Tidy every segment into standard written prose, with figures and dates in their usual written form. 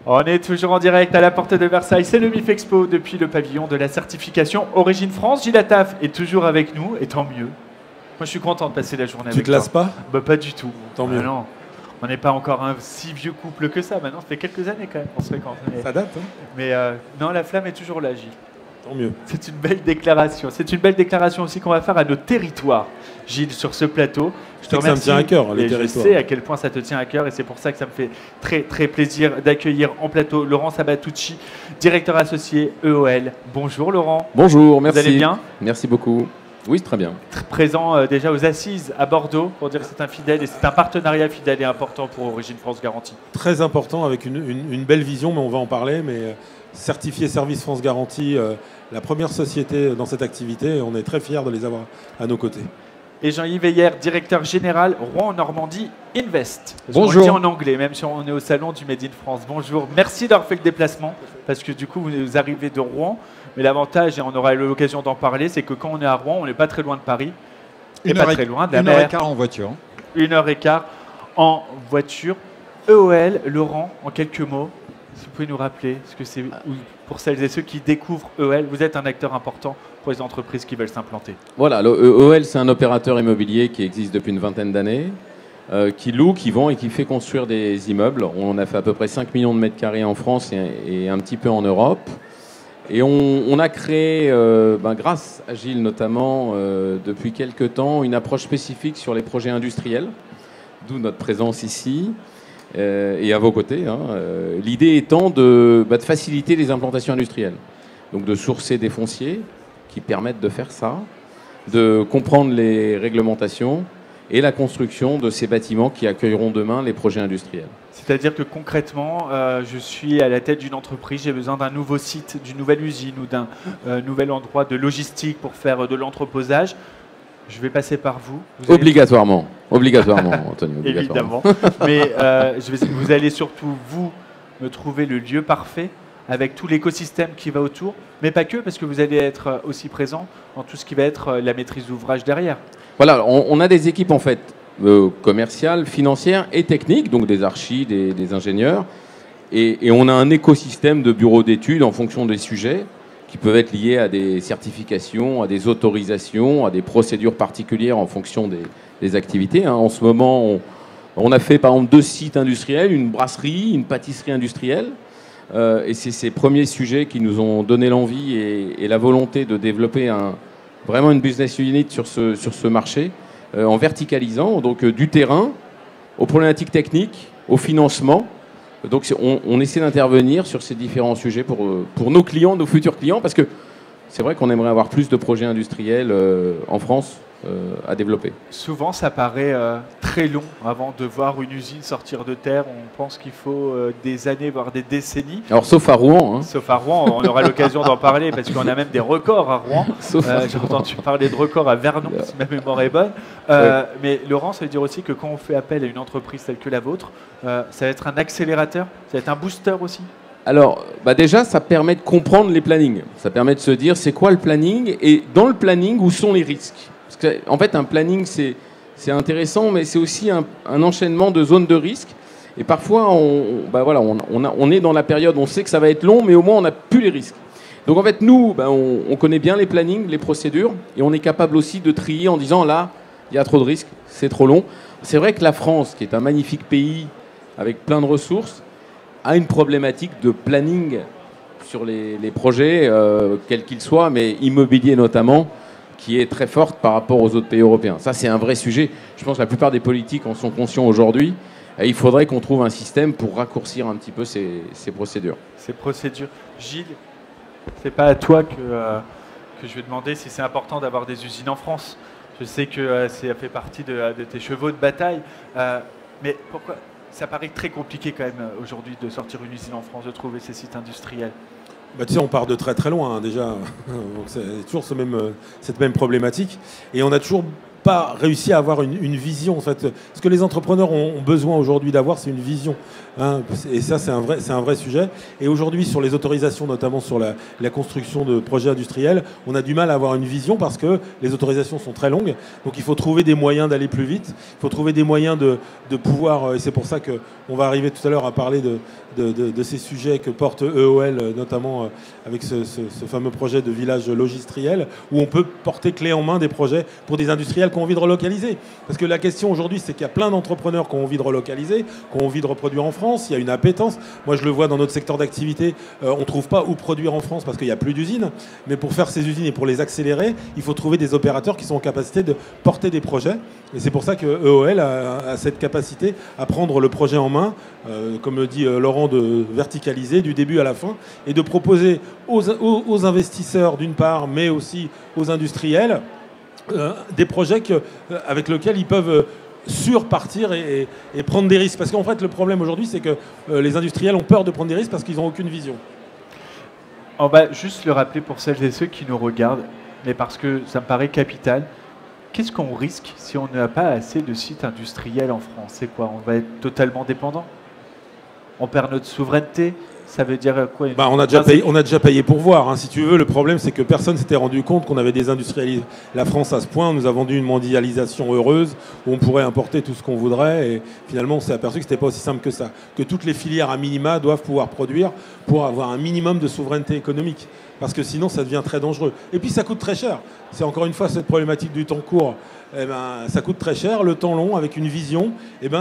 On est toujours en direct à la porte de Versailles, c'est le MIF Expo depuis le pavillon de la certification Origine France. Gilles Attaf est toujours avec nous, et tant mieux. Moi je suis content de passer la journée avec toi. Tu te lasses pas? Bah pas du tout. Tant mieux. Non. On n'est pas encore un si vieux couple que ça, maintenant ça fait quelques années quand même qu'on se fréquente. Ça date, hein? Mais non, la flamme est toujours là, Gilles. Tant mieux. C'est une belle déclaration. C'est une belle déclaration aussi qu'on va faire à nos territoires, Gilles, sur ce plateau. Je te remercie. Ça me tient à cœur, les et territoires. Je sais à quel point ça te tient à cœur et c'est pour ça que ça me fait très, très plaisir d'accueillir en plateau Laurent Sabatucci, directeur associé EOL. Bonjour Laurent. Bonjour, merci. Vous allez bien? Merci beaucoup. Oui, très bien. Présent déjà aux Assises à Bordeaux pour dire que c'est un fidèle et c'est un partenariat fidèle et important pour Origine France Garantie. Très important avec une belle vision, mais on va en parler. Mais certifié Service France Garantie, la première société dans cette activité, et on est très fiers de les avoir à nos côtés. Et Jean-Yves Heyer, directeur général Rouen-Normandie Invest. Bonjour. On le dit en anglais, même si on est au salon du Made in France. Bonjour, merci d'avoir fait le déplacement, parce que du coup, vous arrivez de Rouen. Mais l'avantage, et on aura l'occasion d'en parler, c'est que quand on est à Rouen, on n'est pas très loin de Paris. Et pas très loin de la mer. 1h15 en voiture. 1h15 en voiture. EOL, Laurent, en quelques mots, si vous pouvez nous rappeler ce que c'est pour celles et ceux qui découvrent EOL. Vous êtes un acteur important pour les entreprises qui veulent s'implanter. Voilà, EOL, c'est un opérateur immobilier qui existe depuis une vingtaine d'années, qui loue, qui vend et qui fait construire des immeubles. On a fait à peu près 5 millions de mètres carrés en France et un petit peu en Europe. Et on a créé, grâce à Gilles notamment, depuis quelques temps, une approche spécifique sur les projets industriels, d'où notre présence ici et à vos côtés. L'idée étant de faciliter les implantations industrielles, donc de sourcer des fonciers qui permettent de faire ça, de comprendre les réglementations et la construction de ces bâtiments qui accueilleront demain les projets industriels. C'est-à-dire que concrètement, je suis à la tête d'une entreprise, j'ai besoin d'un nouveau site, d'une nouvelle usine ou d'un nouvel endroit de logistique pour faire de l'entreposage. Je vais passer par vous. Obligatoirement, Anthony. Évidemment. Mais vous allez surtout, vous, me trouver le lieu parfait avec tout l'écosystème qui va autour, mais pas que, parce que vous allez être aussi présent dans tout ce qui va être la maîtrise d'ouvrage derrière. Voilà, on a des équipes en fait commerciales, financières et techniques, donc des archis, des ingénieurs, et on a un écosystème de bureaux d'études en fonction des sujets qui peuvent être liés à des certifications, à des autorisations, à des procédures particulières en fonction des activités. En ce moment, on a fait par exemple 2 sites industriels, une brasserie, une pâtisserie industrielle, et c'est ces premiers sujets qui nous ont donné l'envie et la volonté de développer vraiment une business unit sur ce marché, en verticalisant donc du terrain aux problématiques techniques, au financement. Donc on essaie d'intervenir sur ces différents sujets pour nos clients, nos futurs clients, parce que c'est vrai qu'on aimerait avoir plus de projets industriels en France à développer. Souvent, ça paraît très long avant de voir une usine sortir de terre. On pense qu'il faut des années, voire des décennies. Alors, sauf à Rouen. Sauf à Rouen, on aura l'occasion d'en parler parce qu'on a même des records à Rouen. J'ai entendu parler de records à Vernon, si ma mémoire est bonne. Mais Laurent, ça veut dire aussi que quand on fait appel à une entreprise telle que la vôtre, ça va être un accélérateur, ça va être un booster aussi. Alors, déjà, ça permet de comprendre les plannings. Ça permet de se dire, c'est quoi le planning? Et dans le planning, où sont les risques? Parce qu'en fait, un planning, c'est intéressant, mais c'est aussi un enchaînement de zones de risque. Et parfois, on est dans la période, on sait que ça va être long, mais au moins, on n'a plus les risques. Donc, en fait, nous, on connaît bien les plannings, les procédures, et on est capable aussi de trier en disant, là, il y a trop de risques, c'est trop long. C'est vrai que la France, qui est un magnifique pays avec plein de ressources, a une problématique de planning sur les projets, quels qu'ils soient, mais immobiliers notamment, qui est très forte par rapport aux autres pays européens. Ça, c'est un vrai sujet. Je pense que la plupart des politiques en sont conscients aujourd'hui. Et il faudrait qu'on trouve un système pour raccourcir un petit peu ces procédures. Ces procédures. Gilles, c'est pas à toi que je vais demander si c'est important d'avoir des usines en France. Je sais que ça fait partie de tes chevaux de bataille. Mais pourquoi ça paraît très compliqué quand même aujourd'hui de sortir une usine en France, de trouver ces sites industriels? Tu sais, on part de très très loin déjà. C'est toujours cette même problématique. Et on a toujours pas réussi à avoir une vision. En fait, ce que les entrepreneurs ont besoin aujourd'hui d'avoir, c'est une vision. Hein. Et ça, c'est un vrai sujet. Et aujourd'hui, sur les autorisations, notamment sur la construction de projets industriels, on a du mal à avoir une vision parce que les autorisations sont très longues. Donc il faut trouver des moyens d'aller plus vite. Il faut trouver des moyens de pouvoir, et c'est pour ça qu'on va arriver tout à l'heure à parler de ces sujets que porte EOL, notamment avec ce fameux projet de village logistriel, où on peut porter clé en main des projets pour des industriels qui ont envie de relocaliser. Parce que la question aujourd'hui, c'est qu'il y a plein d'entrepreneurs qui ont envie de relocaliser, qui ont envie de reproduire en France. Il y a une appétence. Moi, je le vois dans notre secteur d'activité, on ne trouve pas où produire en France parce qu'il n'y a plus d'usines. Mais pour faire ces usines et pour les accélérer, il faut trouver des opérateurs qui sont en capacité de porter des projets. Et c'est pour ça que EOL a cette capacité à prendre le projet en main, comme le dit Laurent, de verticaliser du début à la fin et de proposer aux investisseurs d'une part, mais aussi aux industriels, des projets avec lesquels ils peuvent surpartir et prendre des risques. Parce qu'en fait, le problème aujourd'hui, c'est que les industriels ont peur de prendre des risques parce qu'ils n'ont aucune vision. On va juste le rappeler pour celles et ceux qui nous regardent, mais parce que ça me paraît capital. Qu'est-ce qu'on risque si on n'a pas assez de sites industriels en France? C'est quoi? On va être totalement dépendant? On perd notre souveraineté? Ça veut dire quoi? On a déjà payé pour voir. Hein. Si tu veux, le problème, c'est que personne ne s'était rendu compte qu'on avait désindustrialisé la France à ce point. On nous a vendu une mondialisation heureuse où on pourrait importer tout ce qu'on voudrait. Et finalement, on s'est aperçu que ce n'était pas aussi simple que ça. Que toutes les filières à minima doivent pouvoir produire pour avoir un minimum de souveraineté économique. Parce que sinon, ça devient très dangereux. Et puis, ça coûte très cher. C'est encore une fois cette problématique du temps court. Ça coûte très cher. Le temps long, avec une vision,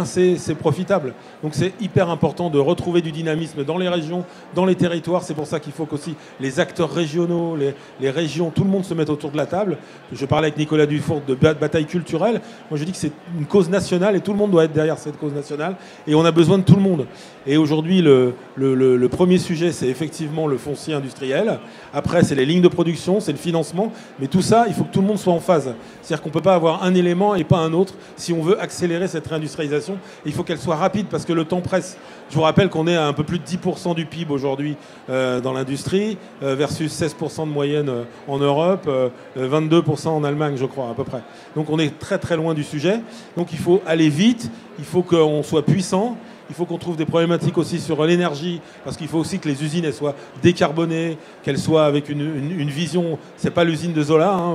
c'est profitable. Donc, c'est hyper important de retrouver du dynamisme dans les régions, dans les territoires. C'est pour ça qu'il faut qu'aussi les acteurs régionaux, les régions, tout le monde se mette autour de la table. Je parlais avec Nicolas Dufour de bataille culturelle. Moi, je dis que c'est une cause nationale et tout le monde doit être derrière cette cause nationale. Et on a besoin de tout le monde. Et aujourd'hui, le premier sujet, c'est effectivement le foncier industriel. Après, c'est les lignes de production, c'est le financement. Mais tout ça, il faut que tout le monde soit en phase. C'est-à-dire qu'on ne peut pas avoir un élément et pas un autre. Si on veut accélérer cette réindustrialisation, il faut qu'elle soit rapide parce que le temps presse. Je vous rappelle qu'on est à un peu plus de 10% du PIB aujourd'hui dans l'industrie versus 16% de moyenne en Europe, 22% en Allemagne, je crois, à peu près. Donc on est très très loin du sujet. Donc il faut aller vite, il faut qu'on soit puissant. Il faut qu'on trouve des problématiques aussi sur l'énergie, parce qu'il faut aussi que les usines elles soient décarbonées, qu'elles soient avec une vision. C'est pas l'usine de Zola, hein,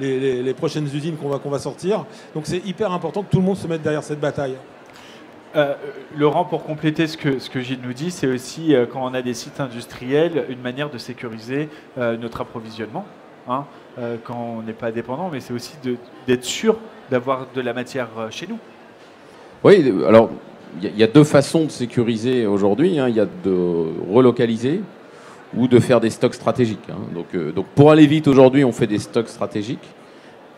les prochaines usines qu'on va sortir. Donc c'est hyper important que tout le monde se mette derrière cette bataille. Laurent, pour compléter ce que Gilles nous dit, c'est aussi quand on a des sites industriels, une manière de sécuriser notre approvisionnement. Hein, quand on n'est pas dépendant, mais c'est aussi d'être sûr d'avoir de la matière chez nous. Oui, alors. Il y a deux façons de sécuriser aujourd'hui. Hein. Il y a de relocaliser ou de faire des stocks stratégiques. Hein. Donc pour aller vite aujourd'hui, on fait des stocks stratégiques.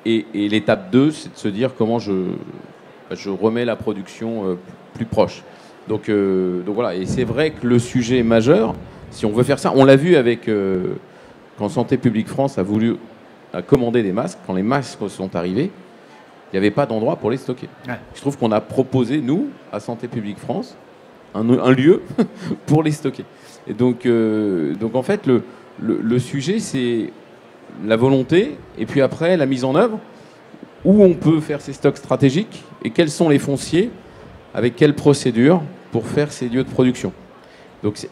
Et l'étape 2, c'est de se dire comment je remets la production plus proche. Donc voilà. Et c'est vrai que le sujet majeur, si on veut faire ça, on l'a vu avec quand Santé publique France a commandé des masques, quand les masques sont arrivés. Il n'y avait pas d'endroit pour les stocker. Ouais. Je trouve qu'on a proposé, nous, à Santé publique France, un lieu pour les stocker. Et donc en fait, le sujet, c'est la volonté, et puis après, la mise en œuvre, où on peut faire ces stocks stratégiques, et quels sont les fonciers, avec quelles procédures, pour faire ces lieux de production.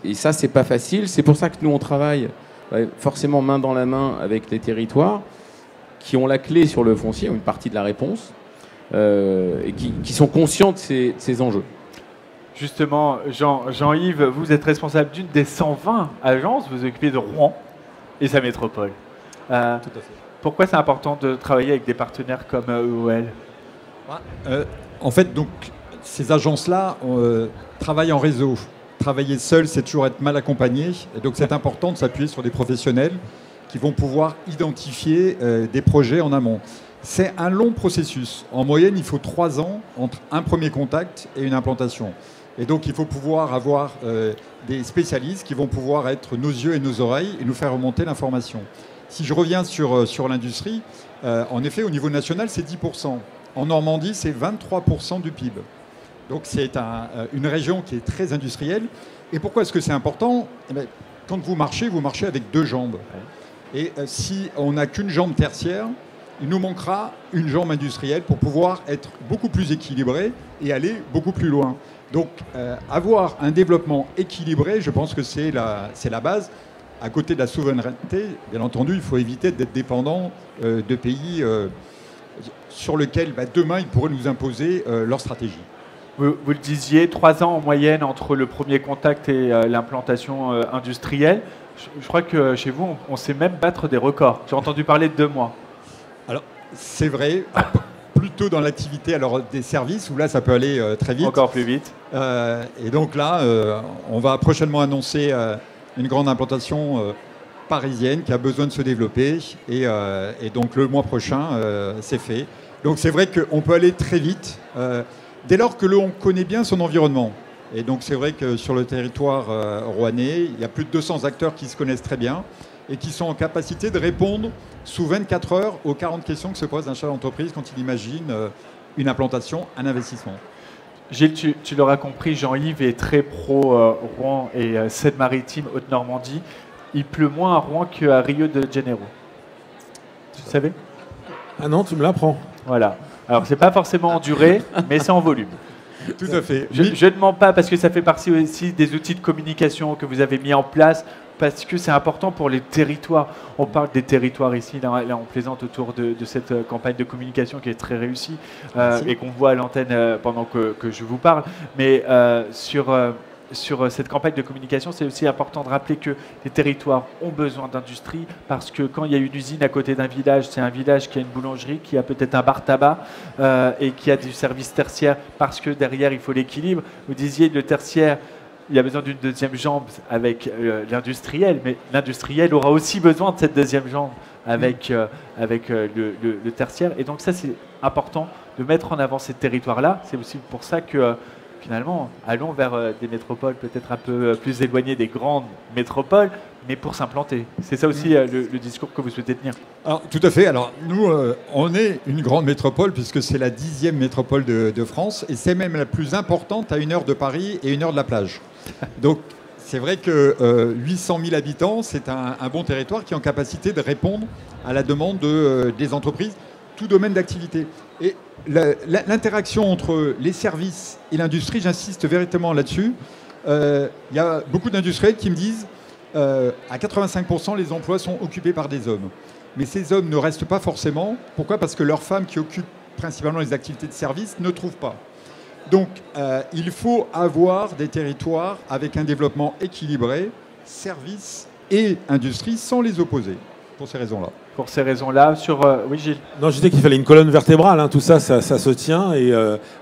Et ça, c'est pas facile. C'est pour ça que nous, on travaille forcément main dans la main avec les territoires, qui ont la clé sur le foncier, une partie de la réponse, et qui sont conscients de ces enjeux. Justement, Jean-Yves, vous êtes responsable d'une des 120 agences, vous vous occupez de Rouen et sa métropole. Tout à fait. Pourquoi c'est important de travailler avec des partenaires comme EOL? En fait, donc, ces agences-là travaillent en réseau. Travailler seul, c'est toujours être mal accompagné. Et donc, c'est important de s'appuyer sur des professionnels qui vont pouvoir identifier des projets en amont. C'est un long processus. En moyenne, il faut 3 ans entre un premier contact et une implantation. Et donc, il faut pouvoir avoir des spécialistes qui vont pouvoir être nos yeux et nos oreilles et nous faire remonter l'information. Si je reviens sur l'industrie, en effet, au niveau national, c'est 10%. En Normandie, c'est 23% du PIB. Donc, c'est une région qui est très industrielle. Et pourquoi est-ce que c'est important ? Quand vous marchez avec 2 jambes. Et si on n'a qu'une jambe tertiaire, il nous manquera une jambe industrielle pour pouvoir être beaucoup plus équilibré et aller beaucoup plus loin. Donc, avoir un développement équilibré, je pense que c'est la base. À côté de la souveraineté, bien entendu, il faut éviter d'être dépendant de pays sur lesquels demain ils pourraient nous imposer leur stratégie. Vous le disiez, 3 ans en moyenne entre le premier contact et l'implantation industrielle. Je crois que chez vous, on sait même battre des records. J'ai entendu parler de 2 mois. Alors, c'est vrai, plutôt dans l'activité des services, où là, ça peut aller très vite. Encore plus vite. Et donc là, on va prochainement annoncer une grande implantation parisienne qui a besoin de se développer. Et donc, le mois prochain, c'est fait. Donc, c'est vrai qu'on peut aller très vite, dès lors que l'on connaît bien son environnement. Et donc, c'est vrai que sur le territoire rouennais, il y a plus de 200 acteurs qui se connaissent très bien et qui sont en capacité de répondre sous 24 heures aux 40 questions que se pose un chef d'entreprise quand il imagine une implantation, un investissement. Gilles, tu l'auras compris, Jean-Yves est très pro Rouen et Seine-Maritime, Haute-Normandie. Il pleut moins à Rouen qu'à Rio de Janeiro. Tu savais? Ah non, tu me l'apprends. Voilà. Alors, c'est pas forcément en durée, mais c'est en volume. Tout à fait. Je ne mens pas parce que ça fait partie aussi des outils de communication que vous avez mis en place, parce que c'est important pour les territoires. On parle des territoires ici, là on plaisante autour de cette campagne de communication qui est très réussie et qu'on voit à l'antenne pendant que je vous parle. Mais sur cette campagne de communication, c'est aussi important de rappeler que les territoires ont besoin d'industrie parce que quand il y a une usine à côté d'un village, c'est un village qui a une boulangerie, qui a peut-être un bar tabac et qui a du service tertiaire parce que derrière, il faut l'équilibre. Vous disiez, le tertiaire, il a besoin d'une deuxième jambe avec l'industriel, mais l'industriel aura aussi besoin de cette deuxième jambe avec le tertiaire. Et donc ça, c'est important de mettre en avant ces territoires-là. C'est aussi pour ça que finalement, allons vers des métropoles peut-être un peu plus éloignées des grandes métropoles, mais pour s'implanter. C'est ça aussi le discours que vous souhaitez tenir. Alors, tout à fait. Alors, nous, on est une grande métropole puisque c'est la 10e métropole de France et c'est même la plus importante à 1 heure de Paris et 1 heure de la plage. Donc, c'est vrai que 800 000 habitants, c'est un bon territoire qui est en capacité de répondre à la demande des entreprises, tout domaine d'activité. Et l'interaction entre les services et l'industrie, j'insiste véritablement là-dessus. Il y a beaucoup d'industriels qui me disent à 85% les emplois sont occupés par des hommes. Mais ces hommes ne restent pas forcément. Pourquoi? Parce que leurs femmes qui occupent principalement les activités de service ne trouvent pas. Donc il faut avoir des territoires avec un développement équilibré, services et industrie, sans les opposer, pour ces raisons-là. Pour ces raisons-là, oui, Gilles. Non, je disais qu'il fallait une colonne vertébrale, hein. Tout ça se tient et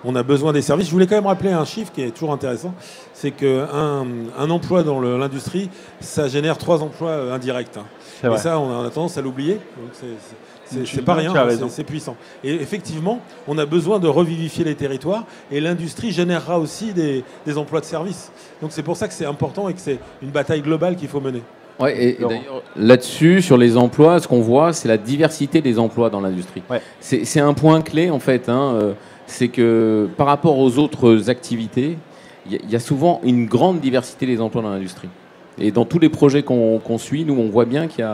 on a besoin des services. Je voulais quand même rappeler un chiffre qui est toujours intéressant, c'est qu'un emploi dans l'industrie, ça génère 3 emplois indirects. Hein. Et ça, on a tendance à l'oublier. C'est pas rien, c'est puissant. Et effectivement, on a besoin de revivifier les territoires et l'industrie générera aussi des emplois de service. Donc c'est pour ça que c'est important et que c'est une bataille globale qu'il faut mener. Ouais, et d'ailleurs, là-dessus, sur les emplois, ce qu'on voit, c'est la diversité des emplois dans l'industrie. Ouais. C'est un point clé, en fait. C'est que par rapport aux autres activités, il y a souvent une grande diversité des emplois dans l'industrie. Et dans tous les projets qu'on suit, nous, on voit bien qu'il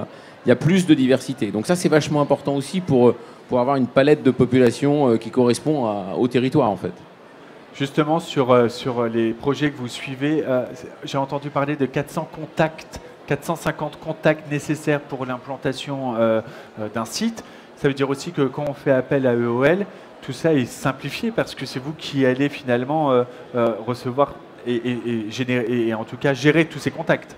y a plus de diversité. Donc ça, c'est vachement important aussi pour avoir une palette de population qui correspond au territoire, en fait. Justement, sur les projets que vous suivez, j'ai entendu parler de 450 contacts nécessaires pour l'implantation d'un site. Ça veut dire aussi que quand on fait appel à EOL, tout ça est simplifié parce que c'est vous qui allez finalement recevoir et en tout cas gérer tous ces contacts.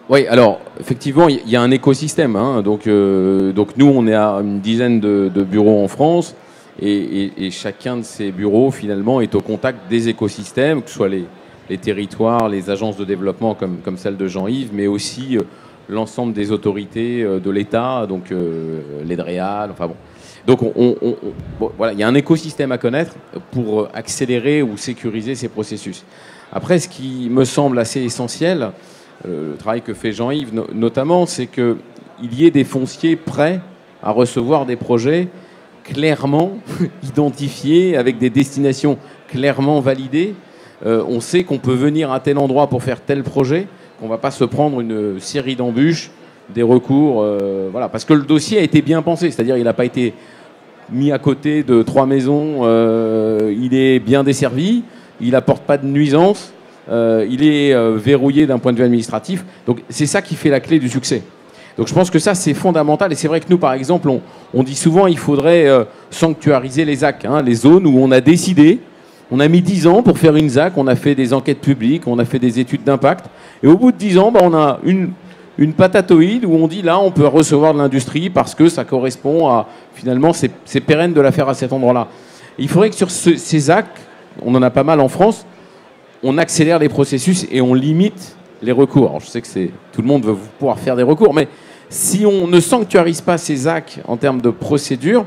Oui, alors effectivement, il y a un écosystème. Hein. Donc nous, on est à une dizaine de bureaux en France et chacun de ces bureaux finalement est au contact des écosystèmes, que ce soit les territoires, les agences de développement comme celle de Jean-Yves, mais aussi l'ensemble des autorités de l'État, donc l'EDREAL, enfin bon. Donc voilà, il y a un écosystème à connaître pour accélérer ou sécuriser ces processus. Après, ce qui me semble assez essentiel, le travail que fait Jean-Yves notamment, c'est qu'il y ait des fonciers prêts à recevoir des projets clairement identifiés, avec des destinations clairement validées. On sait qu'on peut venir à tel endroit pour faire tel projet, qu'on ne va pas se prendre une série d'embûches des recours, voilà, parce que le dossier a été bien pensé, c'est-à-dire il n'a pas été mis à côté de 3 maisons, il est bien desservi, il n'apporte pas de nuisance, il est verrouillé d'un point de vue administratif. Donc c'est ça qui fait la clé du succès. Donc je pense que ça c'est fondamental, et c'est vrai que nous par exemple on dit souvent il faudrait sanctuariser les ZAC, hein, les zones où on a décidé, on a mis 10 ans pour faire une ZAC, on a fait des enquêtes publiques, on a fait des études d'impact, et au bout de 10 ans on a une patatoïde où on dit là on peut recevoir de l'industrie parce que ça correspond à, finalement c'est pérenne de la faire à cet endroit-là. Il faudrait que sur ces ZAC, on en a pas mal en France, on accélère les processus et on limite les recours. Alors, je sais que tout le monde veut pouvoir faire des recours, mais si on ne sanctuarise pas ces ZAC en termes de procédure,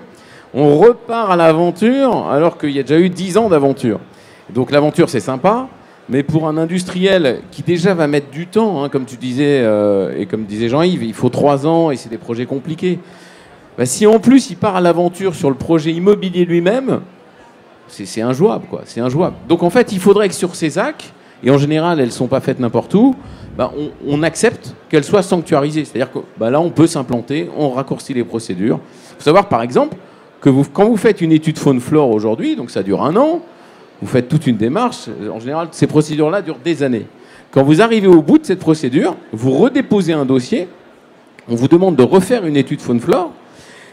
on repart à l'aventure alors qu'il y a déjà eu 10 ans d'aventure. Donc l'aventure c'est sympa, mais pour un industriel qui déjà va mettre du temps, hein, comme tu disais, et comme disait Jean-Yves, il faut 3 ans et c'est des projets compliqués. Bah, si en plus il part à l'aventure sur le projet immobilier lui-même, c'est injouable, quoi. C'est injouable. Donc en fait, il faudrait que sur ces ZAC, et en général elles ne sont pas faites n'importe où, bah, on accepte qu'elles soient sanctuarisées. C'est-à-dire que bah, là on peut s'implanter, on raccourcit les procédures. Il faut savoir par exemple que quand vous faites une étude faune-flore aujourd'hui, donc ça dure 1 an, vous faites toute une démarche, en général ces procédures-là durent des années. Quand vous arrivez au bout de cette procédure, vous redéposez un dossier, on vous demande de refaire une étude faune-flore.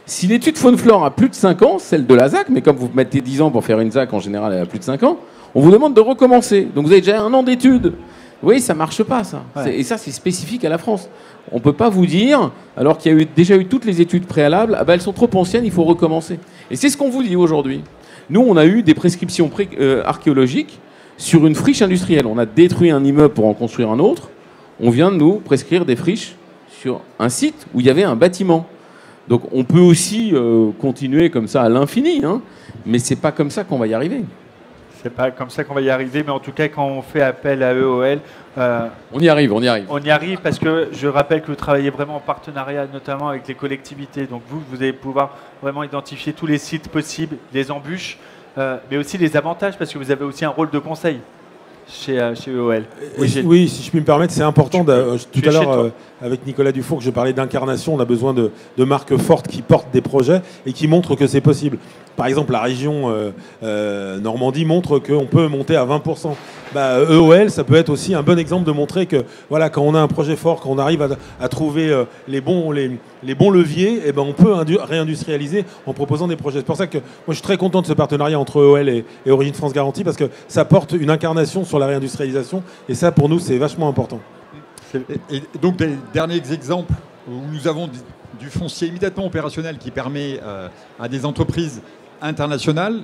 Si l'étude faune-flore a plus de 5 ans, celle de la ZAC, mais comme vous mettez 10 ans pour faire une ZAC, en général elle a plus de 5 ans, on vous demande de recommencer. Donc vous avez déjà 1 an d'études. Vous voyez, ça ne marche pas, ça. Ouais. Et ça, c'est spécifique à la France. On ne peut pas vous dire, alors qu'il y a déjà eu toutes les études préalables, ah ben, elles sont trop anciennes, il faut recommencer. Et c'est ce qu'on vous dit aujourd'hui. Nous, on a eu des prescriptions archéologiques sur une friche industrielle. On a détruit un immeuble pour en construire un autre. On vient de nous prescrire des friches sur un site où il y avait un bâtiment. Donc on peut aussi continuer comme ça à l'infini, hein, mais c'est pas comme ça qu'on va y arriver. C'est pas comme ça qu'on va y arriver, mais en tout cas, quand on fait appel à EOL... on y arrive, on y arrive. On y arrive parce que je rappelle que vous travaillez vraiment en partenariat, notamment avec les collectivités. Donc vous allez pouvoir vraiment identifier tous les sites possibles, les embûches, mais aussi les avantages, parce que vous avez aussi un rôle de conseil chez EOL. Oui, si je puis me permettre, c'est important. Tout à l'heure, avec Nicolas Dufour, que je parlais d'incarnation, on a besoin de marques fortes qui portent des projets et qui montrent que c'est possible. Par exemple, la région Normandie montre qu'on peut monter à 20%. Bah, EOL, ça peut être aussi un bon exemple de montrer que voilà, quand on a un projet fort, quand on arrive à trouver les bons leviers, et ben on peut réindustrialiser en proposant des projets. C'est pour ça que moi je suis très content de ce partenariat entre EOL et Origine France Garantie, parce que ça porte une incarnation sur la réindustrialisation, et ça pour nous c'est vachement important. Et donc des derniers exemples où nous avons du foncier immédiatement opérationnel qui permet à des entreprises internationales,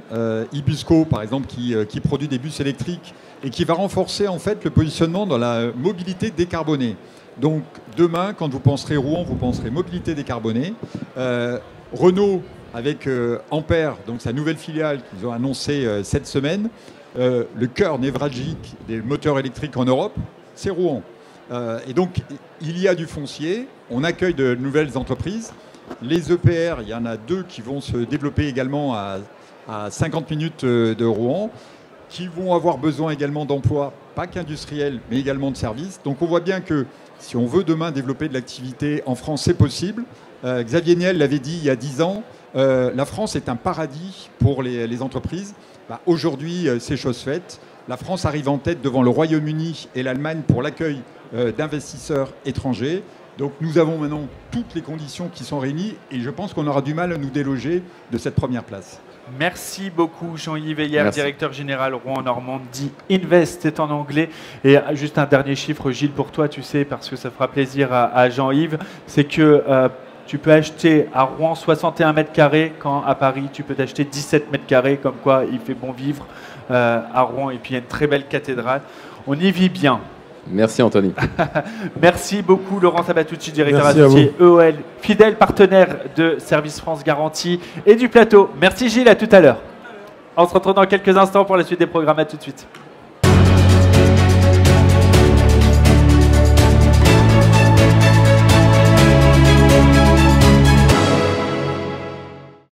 Ibusco par exemple qui produit des bus électriques et qui va renforcer en fait le positionnement dans la mobilité décarbonée. Donc demain, quand vous penserez Rouen, vous penserez mobilité décarbonée. Renault avec Ampère, donc sa nouvelle filiale qu'ils ont annoncée cette semaine, le cœur névralgique des moteurs électriques en Europe, c'est Rouen. Et donc il y a du foncier, on accueille de nouvelles entreprises. Les EPR, il y en a 2 qui vont se développer également à 50 minutes de Rouen, qui vont avoir besoin également d'emplois, pas qu'industriels, mais également de services. Donc on voit bien que si on veut demain développer de l'activité en France, c'est possible. Xavier Niel l'avait dit il y a 10 ans, la France est un paradis pour les entreprises. Bah, aujourd'hui, c'est chose faite. La France arrive en tête devant le Royaume-Uni et l'Allemagne pour l'accueil d'investisseurs étrangers. Donc nous avons maintenant toutes les conditions qui sont réunies et je pense qu'on aura du mal à nous déloger de cette première place. Merci beaucoup Jean-Yves Heyer, directeur général Rouen Normandie Invest, est en anglais. Et juste un dernier chiffre, Gilles, pour toi, tu sais, parce que ça fera plaisir à Jean-Yves, c'est que tu peux acheter à Rouen 61 mètres carrés quand à Paris tu peux t'acheter 17 mètres carrés, comme quoi il fait bon vivre à Rouen. Et puis il y a une très belle cathédrale. On y vit bien. Merci Anthony. Merci beaucoup Laurent Sabatucci, directeur associé EOL, fidèle partenaire de Service France Garantie et du plateau. Merci Gilles, à tout à l'heure. On se retrouve dans quelques instants pour la suite des programmes, à tout de suite.